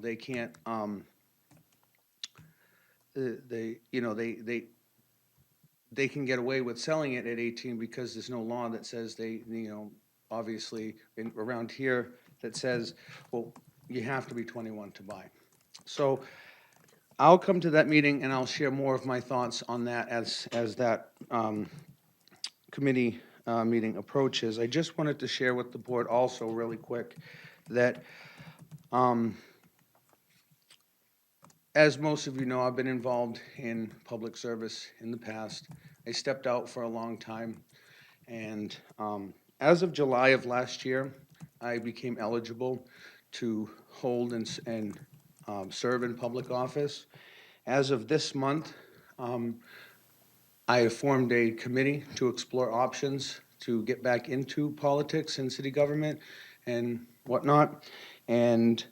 they can't, they can get away with selling it at 18 because there's no law that says they, obviously, around here, that says, well, you have to be 21 to buy. So I'll come to that meeting and I'll share more of my thoughts on that as that committee meeting approaches. I just wanted to share with the board also really quick that as most of you know, I've been involved in public service in the past. I stepped out for a long time, and as of July of last year, I became eligible to hold and serve in public office. As of this month, I have formed a committee to explore options to get back into politics and city government and whatnot. And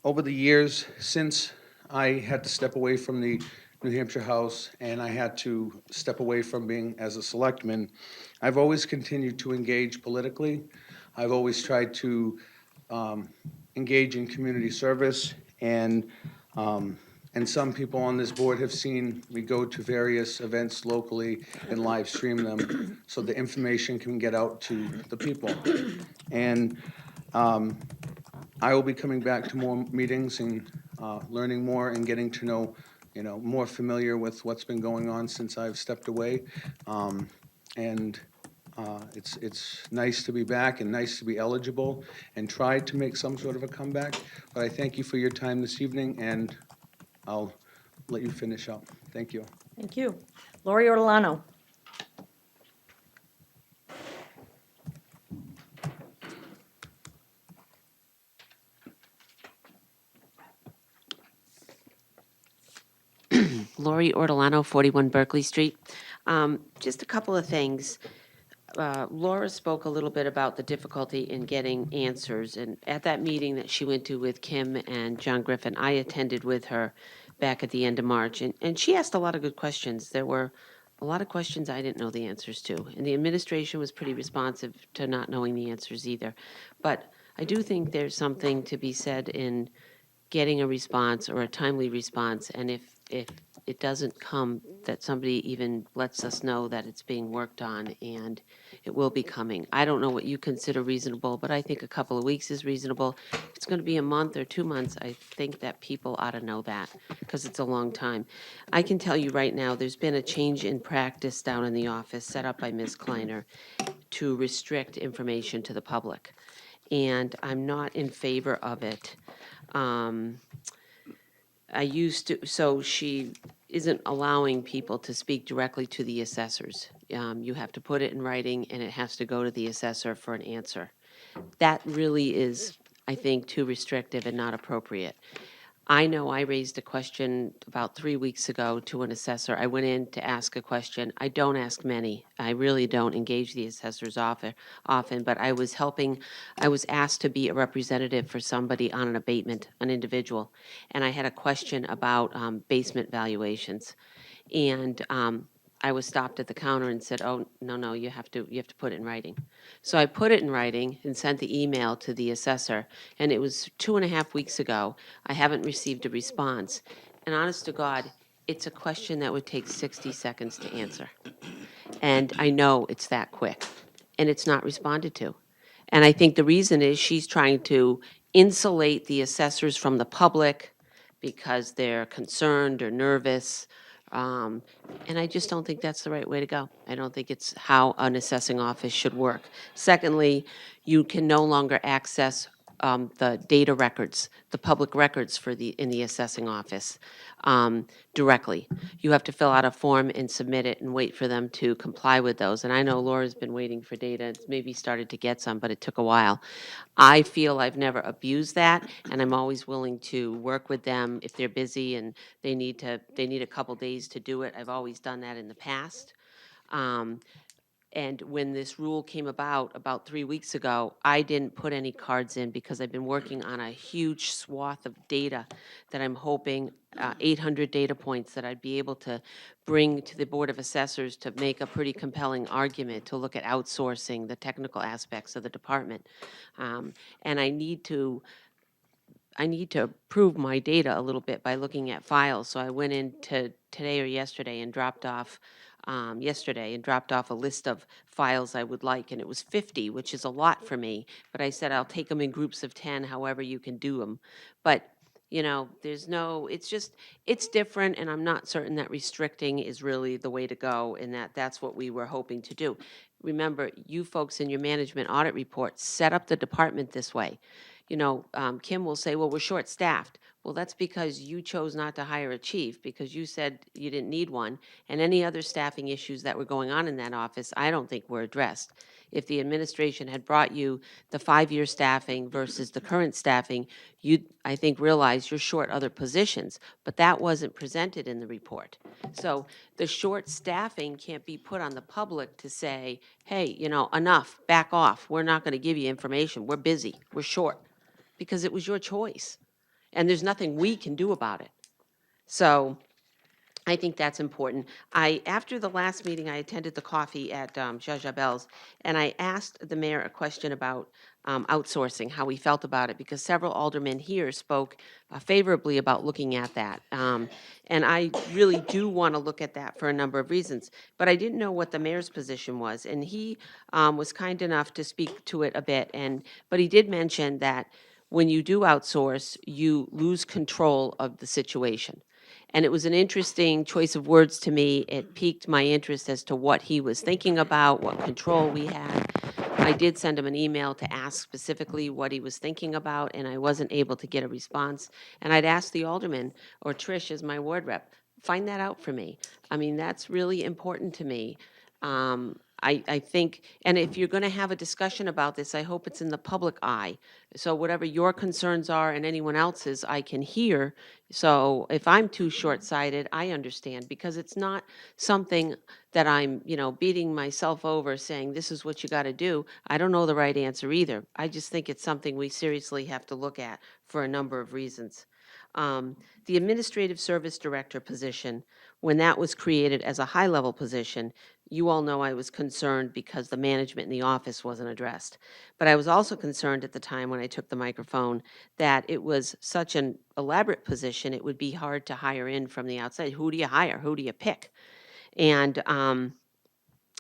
over the years, since I had to step away from the New Hampshire House and I had to step away from being as a selectman, I've always continued to engage politically. I've always tried to engage in community service, and some people on this board have seen me go to various events locally and live stream them so the information can get out to the people. And I will be coming back to more meetings and learning more and getting to know, more familiar with what's been going on since I've stepped away. It's nice to be back and nice to be eligible and try to make some sort of a comeback. But I thank you for your time this evening, and I'll let you finish up. Thank you. Thank you. Lori Ortolano. Lori Ortolano, 41 Berkeley Street. Just a couple of things. Laura spoke a little bit about the difficulty in getting answers, and at that meeting that she went to with Kim and John Griffin, I attended with her back at the end of March, and she asked a lot of good questions. There were a lot of questions I didn't know the answers to, and the administration was pretty responsive to not knowing the answers either. But I do think there's something to be said in getting a response or a timely response, and if it doesn't come, that somebody even lets us know that it's being worked on and it will be coming. I don't know what you consider reasonable, but I think a couple of weeks is reasonable. If it's going to be a month or 2 months, I think that people ought to know that because it's a long time. I can tell you right now, there's been a change in practice down in the office set up by Ms. Kleiner to restrict information to the public, and I'm not in favor of it. So she isn't allowing people to speak directly to the assessors. You have to put it in writing and it has to go to the assessor for an answer. That really is I think, too restrictive and not appropriate. I know I raised a question about 3 weeks ago to an assessor. I went in to ask a question. I don't ask many. I really don't engage the assessors often, but I was asked to be a representative for somebody on an abatement, an individual, and I had a question about basement valuations. And I was stopped at the counter and said, "Oh, no, you have to put it in writing." So I put it in writing and sent the email to the assessor, and it was 2.5 weeks ago. I haven't received a response. And honest to God, it's a question that would take 60 seconds to answer. And I know it's that quick, and it's not responded to. And I think the reason is she's trying to insulate the assessors from the public because they're concerned or nervous. And I just don't think that's the right way to go. I don't think it's how an assessing office should work. Secondly, you can no longer access the data records, the public records in the assessing office directly. You have to fill out a form and submit it and wait for them to comply with those. And I know Laura's been waiting for data. It's maybe started to get some, but it took a while. I feel I've never abused that, and I'm always willing to work with them if they're busy and they need a couple days to do it. I've always done that in the past. And when this rule came about 3 weeks ago, I didn't put any cards in because I've been working on a huge swath of data that I'm hoping, 800 data points that I'd be able to bring to the Board of Assessors to make a pretty compelling argument to look at outsourcing the technical aspects of the department. And I need to prove my data a little bit by looking at files. So I went in today or yesterday and dropped off a list of files I would like, and it was 50, which is a lot for me. But I said I'll take them in groups of 10, however you can do them. But it's different, and I'm not certain that restricting is really the way to go, and that's what we were hoping to do. Remember, you folks in your management audit report set up the department this way. Kim will say, well, we're short-staffed. Well, that's because you chose not to hire a chief because you said you didn't need one. And any other staffing issues that were going on in that office, I don't think were addressed. If the administration had brought you the 5-year staffing versus the current staffing, you'd, I think, realize you're short other positions. But that wasn't presented in the report. So the short staffing can't be put on the public to say, hey, enough, back off. We're not going to give you information. We're busy. We're short. Because it was your choice. And there's nothing we can do about it. So I think that's important. After the last meeting, I attended the coffee at Jaja Bell's, and I asked the mayor a question about outsourcing, how he felt about it, because several aldermen here spoke favorably about looking at that. And I really do want to look at that for a number of reasons. But I didn't know what the mayor's position was, and he was kind enough to speak to it a bit. But he did mention that when you do outsource, you lose control of the situation. And it was an interesting choice of words to me. It piqued my interest as to what he was thinking about, what control we had. I did send him an email to ask specifically what he was thinking about, and I wasn't able to get a response. And I'd asked the alderman, or Trish as my ward rep, find that out for me. I mean, that's really important to me. I think, and if you're going to have a discussion about this, I hope it's in the public eye. So whatever your concerns are and anyone else's, I can hear. So if I'm too short-sighted, I understand, because it's not something that I'm, beating myself over saying, this is what you got to do. I don't know the right answer either. I just think it's something we seriously have to look at for a number of reasons. The Administrative Service Director position, when that was created as a high-level position, you all know I was concerned because the management in the office wasn't addressed. But I was also concerned at the time when I took the microphone that it was such an elaborate position, it would be hard to hire in from the outside. Who do you hire? Who do you pick? And,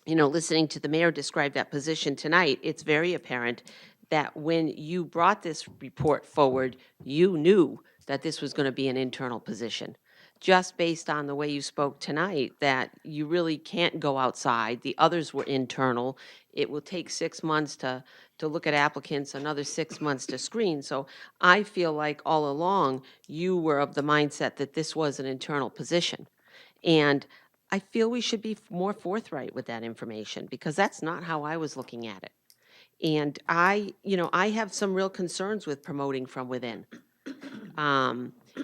listening to the mayor describe that position tonight, it's very apparent that when you brought this report forward, you knew that this was going to be an internal position. Just based on the way you spoke tonight, that you really can't go outside. The others were internal. It will take 6 months to look at applicants, another 6 months to screen. So I feel like all along you were of the mindset that this was an internal position. And I feel we should be more forthright with that information, because that's not how I was looking at it. And I have some real concerns with promoting from within.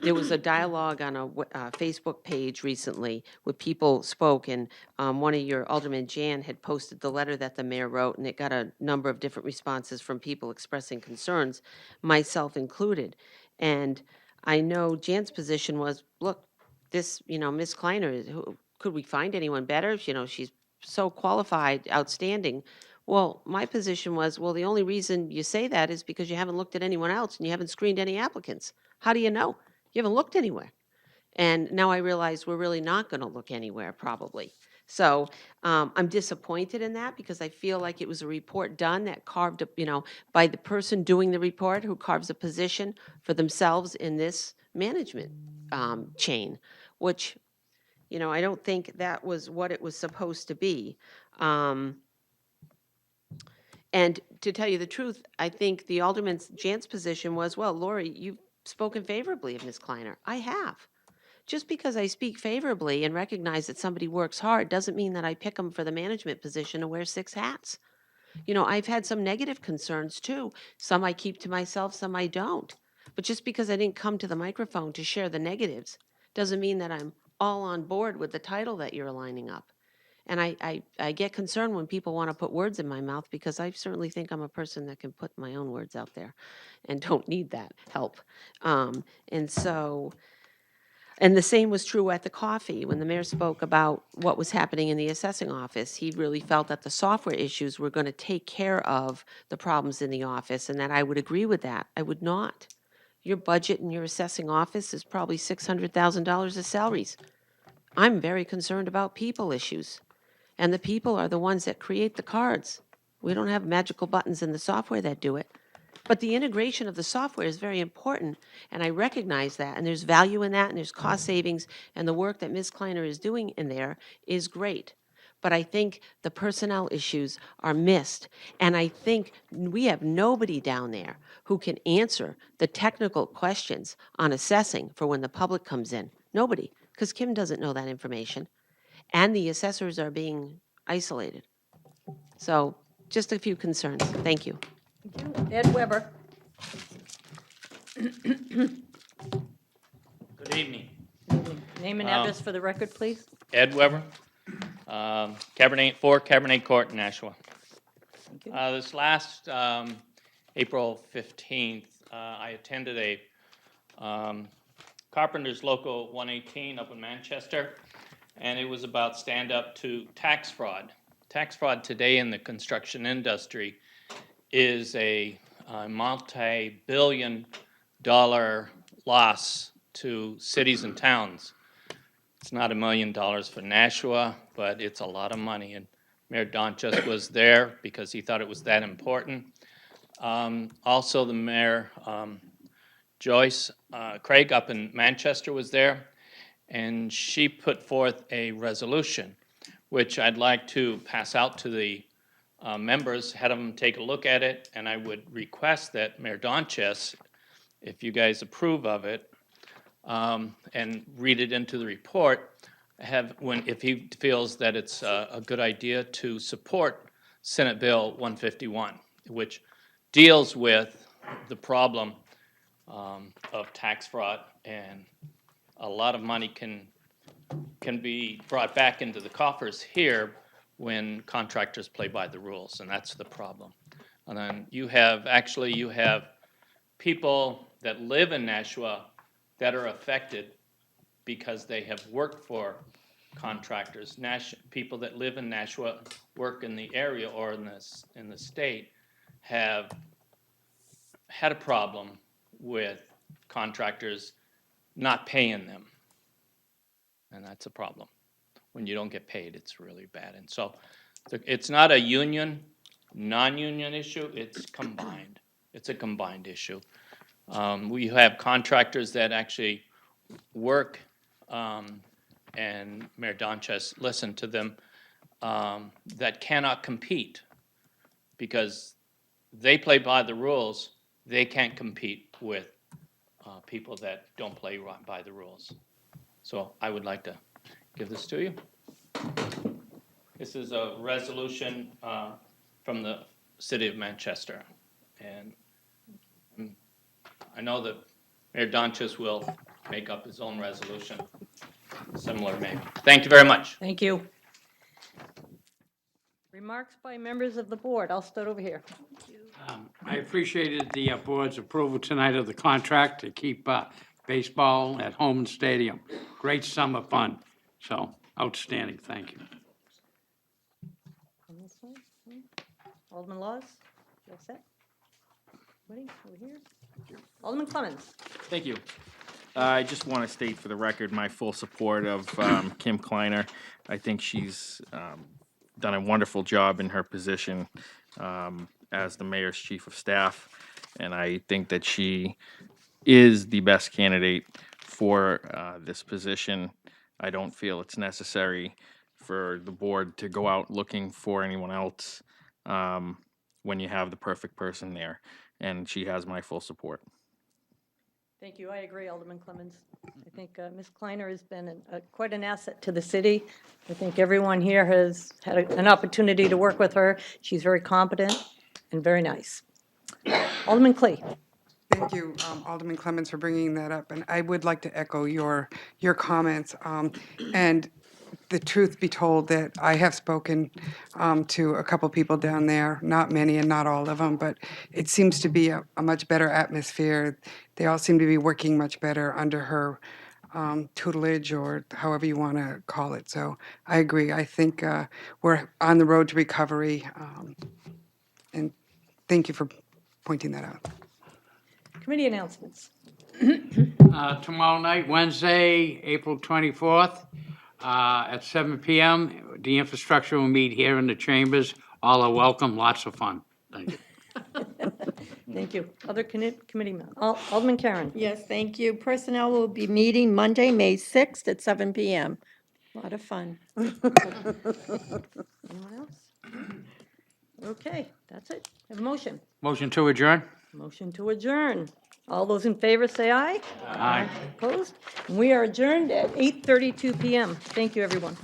There was a dialogue on a Facebook page recently where people spoke, and one of your Alderman Jan had posted the letter that the mayor wrote, and it got a number of different responses from people expressing concerns, myself included. And I know Jan's position was, look, this, Ms. Kleiner, could we find anyone better? She's so qualified, outstanding. Well, my position was, well, the only reason you say that is because you haven't looked at anyone else and you haven't screened any applicants. How do you know? You haven't looked anywhere. And now I realize we're really not going to look anywhere, probably. So I'm disappointed in that because I feel like it was a report done that carved up, by the person doing the report who carves a position for themselves in this management chain, which, I don't think that was what it was supposed to be. And to tell you the truth, I think the Alderman Jan's position was, well, Lori, you've spoken favorably of Ms. Kleiner. I have. Just because I speak favorably and recognize that somebody works hard doesn't mean that I pick them for the management position and wear 6 hats. I've had some negative concerns too. Some I keep to myself, some I don't. But just because I didn't come to the microphone to share the negatives doesn't mean that I'm all on board with the title that you're lining up. And I get concerned when people want to put words in my mouth because I certainly think I'm a person that can put my own words out there and don't need that help. And so, and the same was true at the coffee. When the mayor spoke about what was happening in the assessing office, he really felt that the software issues were going to take care of the problems in the office, and that I would agree with that. I would not. Your budget in your assessing office is probably $600,000 of salaries. I'm very concerned about people issues. And the people are the ones that create the cards. We don't have magical buttons in the software that do it. But the integration of the software is very important, and I recognize that, and there's value in that, and there's cost savings, and the work that Ms. Kleiner is doing in there is great. But I think the personnel issues are missed, and I think we have nobody down there who can answer the technical questions on assessing for when the public comes in. Nobody, because Kim doesn't know that information. And the assessors are being isolated. So just a few concerns. Thank you. Ed Weber. Good evening. Name and address for the record, please. Ed Weber, Cabernet, 4 Cabernet Court, Nashua. Thank you. This last April 15th, I attended a Carpenters Local 118 up in Manchester, and it was about stand up to tax fraud. Tax fraud today in the construction industry is a multi-billion-dollar loss to cities and towns. It's not $1 million for Nashua, but it's a lot of money. And Mayor Donchus was there because he thought it was that important. Also, the Mayor Joyce Craig up in Manchester was there, and she put forth a resolution, which I'd like to pass out to the members, had them take a look at it, and I would request that Mayor Donchus, if you guys approve of it, and read it into the report, if he feels that it's a good idea to support Senate Bill 151, which deals with the problem of tax fraud, and a lot of money can be brought back into the coffers here when contractors play by the rules, and that's the problem. And then you have people that live in Nashua that are affected because they have worked for contractors. People that live in Nashua, work in the area or in the state, have had a problem with contractors not paying them. And that's a problem. When you don't get paid, it's really bad. And so it's not a union, non-union issue, it's combined. It's a combined issue. We have contractors that actually work, and Mayor Donchus listened to them, that cannot compete because they play by the rules. They can't compete with people that don't play by the rules. So I would like to give this to you. This is a resolution from the city of Manchester. And I know that Mayor Donches will make up his own resolution, similar maybe. Thank you very much. Thank you. Remarks by members of the board. I'll start over here. I appreciated the board's approval tonight of the contract to keep baseball at home stadium. Great summer fun, so outstanding, thank you. On this one, Alderman Laws, you all set? Ready, over here? Alderman Clemmons. Thank you. I just want to state for the record my full support of Kim Kleiner. I think she's done a wonderful job in her position as the mayor's chief of staff, and I think that she is the best candidate for this position. I don't feel it's necessary for the board to go out looking for anyone else when you have the perfect person there, and she has my full support. Thank you. I agree, Alderman Clemmons. I think Ms. Kleiner has been quite an asset to the city. I think everyone here has had an opportunity to work with her. She's very competent and very nice. Alderman Clee. Thank you, Alderman Clemmons, for bringing that up. And I would like to echo your comments. And the truth be told, that I have spoken to a couple people down there, not many and not all of them, but it seems to be a much better atmosphere. They all seem to be working much better under her tutelage, or however you want to call it. So I agree. I think we're on the road to recovery. And thank you for pointing that out. Committee announcements. Tomorrow night, Wednesday, April 24th, at 7 p.m., the infrastructure will meet here in the chambers. All are welcome, lots of fun. Thank you. Thank you. Other committee members. Alderman Karen. Yes, thank you. Personnel will be meeting Monday, May 6th at 7 p.m. A lot of fun. Anyone else? Okay, that's it. Have a motion. Motion to adjourn? Motion to adjourn. All those in favor say aye. Aye. Opposed? We are adjourned at 8:32 p.m. Thank you, everyone.